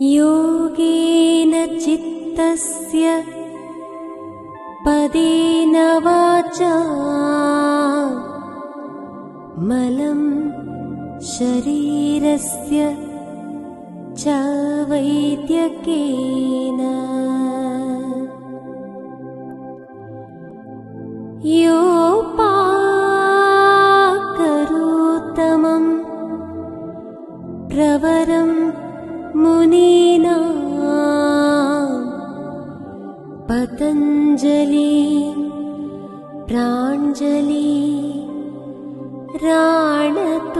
योगेन चित्तस्य पदेन वाचा मलं शरीरस्य च वैद्यकेन योपाकरोत्तमं प्रवरं मुनीना पतञ्जलि प्राञ्जलि राणत